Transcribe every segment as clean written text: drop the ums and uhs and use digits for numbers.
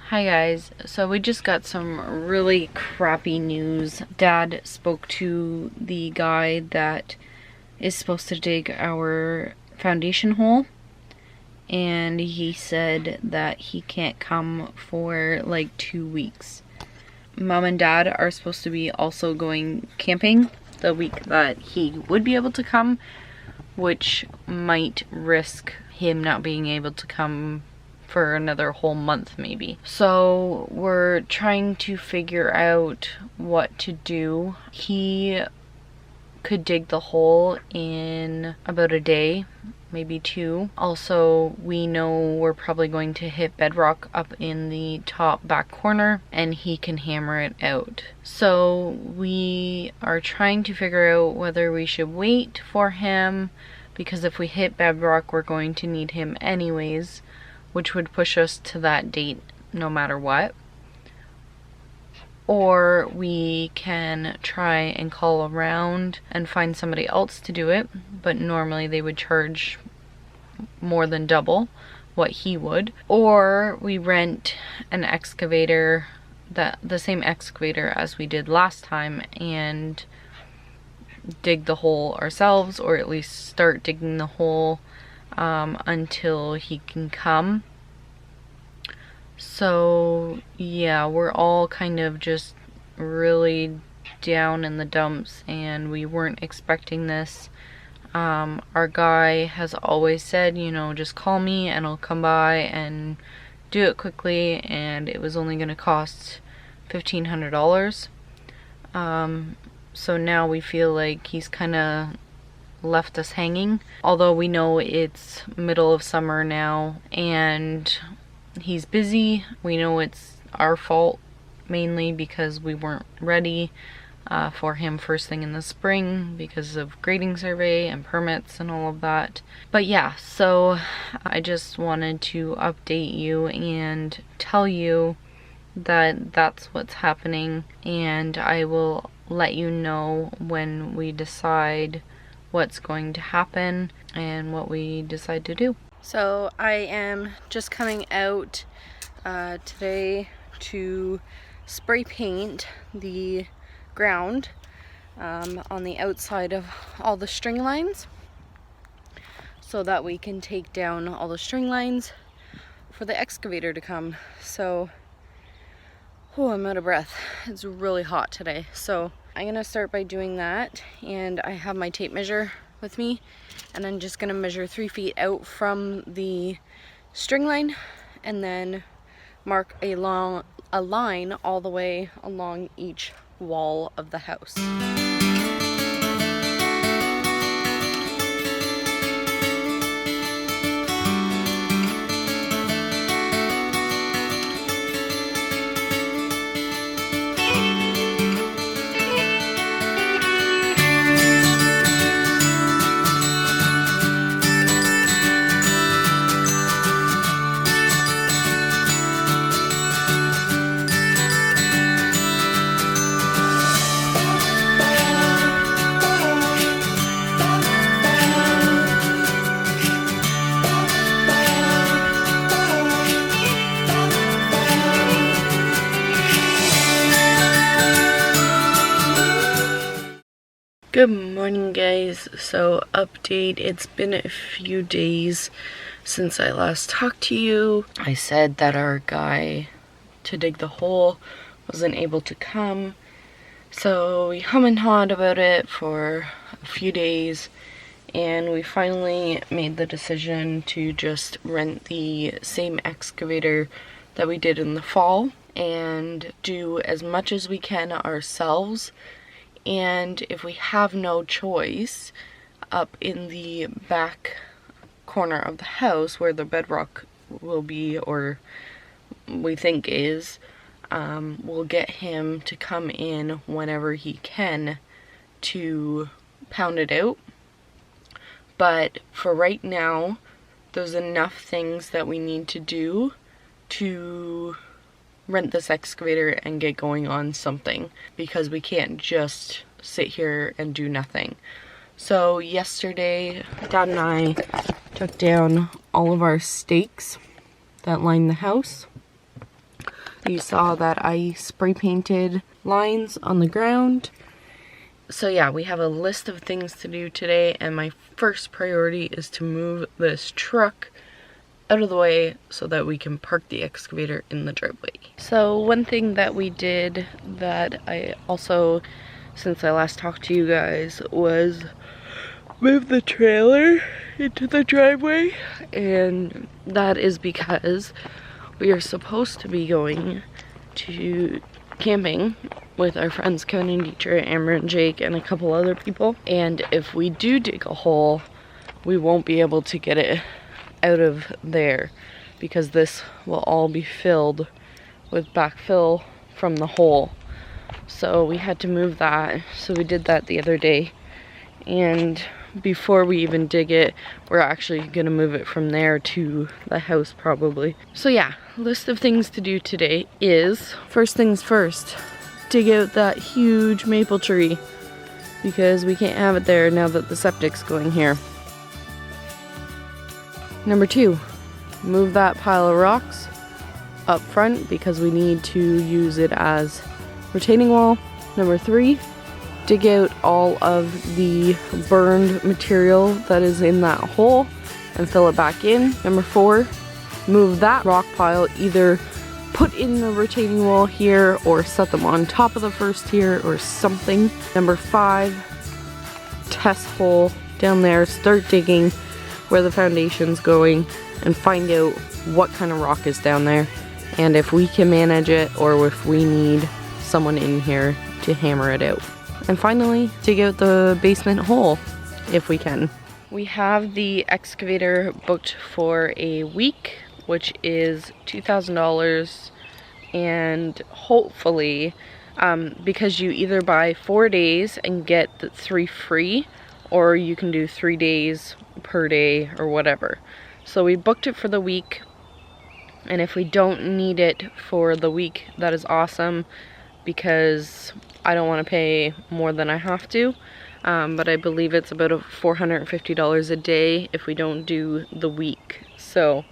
Hi guys, so we just got some really crappy news. Dad spoke to the guy that is supposed to dig our foundation hole, and he said that he can't come for like 2 weeks. Mom and Dad are supposed to be also going camping the week that he would be able to come, which might risk him not being able to come for another whole month maybe. So we're trying to figure out what to do. He could dig the hole in about a day, maybe 2. Also, we know we're probably going to hit bedrock up in the top back corner and he can hammer it out. So we are trying to figure out whether we should wait for him, because if we hit bedrock we're going to need him anyways, which would push us to that date no matter what. Or we can try and call around and find somebody else to do it, but normally they would charge more than double what he would. Or we rent an excavator, the same excavator as we did last time, and dig the hole ourselves, or at least start digging the hole until he can come. So yeah, we're all kind of just really down in the dumps and we weren't expecting this. Our guy has always said, you know, just call me and I'll come by and do it quickly, and it was only going to cost $1,500. So now we feel like he's kind of left us hanging, although we know it's middle of summer now and he's busy. We know it's our fault mainly because we weren't ready for him first thing in the spring because of grading survey and permits and all of that. But yeah, so I just wanted to update you and tell you that that's what's happening, and I will let you know when we decide what's going to happen and what we decide to do. So I am just coming out today to spray paint the ground on the outside of all the string lines so that we can take down all the string lines for the excavator to come. So I'm out of breath. It's really hot today. So I'm gonna start by doing that, and I have my tape measure with me, and I'm just gonna measure 3 feet out from the string line and then mark a line all the way along each wall of the house. Good morning guys. So update, it's been a few days since I last talked to you. I said that our guy to dig the hole wasn't able to come, so we hum and hawed about it for a few days, and we finally made the decision to just rent the same excavator that we did in the fall and do as much as we can ourselves. And if we have no choice, up in the back corner of the house where the bedrock will be, or we think is, we'll get him to come in whenever he can to pound it out. But for right now, there's enough things that we need to do to rent this excavator and get going on something, because we can't just sit here and do nothing. So yesterday, Dad and I took down all of our stakes that line the house. You saw that I spray painted lines on the ground. So yeah, we have a list of things to do today, and my first priority is to move this truck out of the way so that we can park the excavator in the driveway. So one thing that we did that I also, since I last talked to you guys, was move the trailer into the driveway, and that is because we are supposed to be going to camping with our friends Kevin and Dietrich, Amber and Jake, and a couple other people. And if we do dig a hole, we won't be able to get it out of there because this will all be filled with backfill from the hole. So we had to move that. So we did that the other day. And before we even dig it, we're actually gonna move it from there to the house probably. So yeah, list of things to do today is, first things first, dig out that huge maple tree because we can't have it there now that the septic's going here. Number 2, move that pile of rocks up front because we need to use it as retaining wall. Number 3, dig out all of the burned material that is in that hole and fill it back in. Number 4, move that rock pile, either put in the retaining wall here or set them on top of the first tier or something. Number 5, test hole down there, start digging where the foundation's going and find out what kind of rock is down there and if we can manage it or if we need someone in here to hammer it out. And finally, dig out the basement hole if we can. We have the excavator booked for a week, which is $2,000, and hopefully, because you either buy 4 days and get the 3 free, or you can do 3 days per day or whatever. So we booked it for the week, and if we don't need it for the week, that is awesome, because I don't want to pay more than I have to, but I believe it's about $450 a day if we don't do the week. So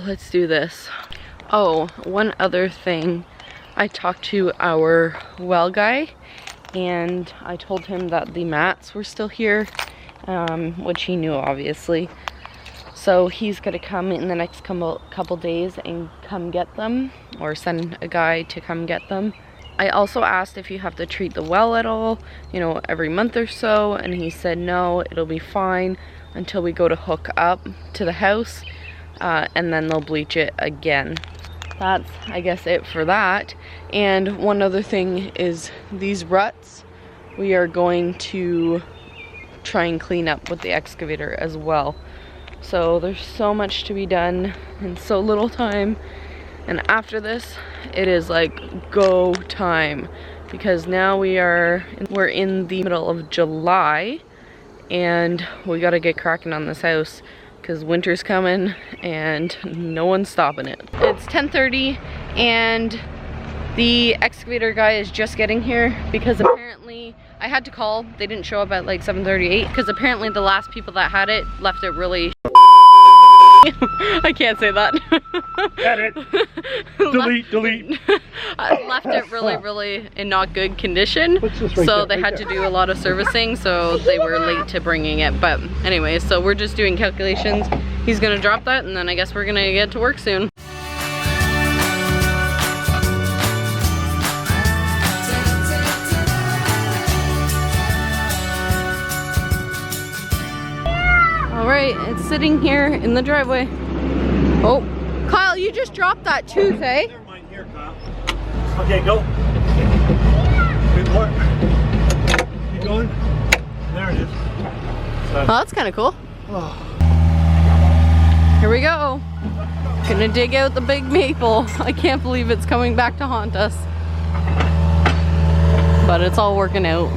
let's do this. Oh, one other thing. I talked to our well guy and I told him that the mats were still here, which he knew obviously. So he's gonna come in the next couple days and come get them, or send a guy to come get them. I also asked if you have to treat the well at all, you know, every month or so, and he said no, it'll be fine until we go to hook up to the house, and then they'll bleach it again. That's, I guess, it for that. And one other thing is these ruts, we are going to try and clean up with the excavator as well. So there's so much to be done in so little time. And after this, it is like go time, because now we're in the middle of July and we gotta get cracking on this house because winter's coming and no one's stopping it. It's 10:30 and the excavator guy is just getting here because apparently I had to call. They didn't show up at like 7:38 because apparently the last people that had it left it really I can't say that. Edit. Delete. Left it really in not good condition. So they had to do a lot of servicing, so they were late to bringing it. But anyway, so we're just doing calculations. He's gonna drop that and then I guess we're gonna get to work soon. Alright, it's sitting here in the driveway. Oh, Kyle, you just dropped that tooth, eh? Never mind here, Kyle. Okay, go. Good work. Keep going. There it is. So, Oh, that's kind of cool. Here we go. Gonna dig out the big maple. I can't believe it's coming back to haunt us. But it's all working out.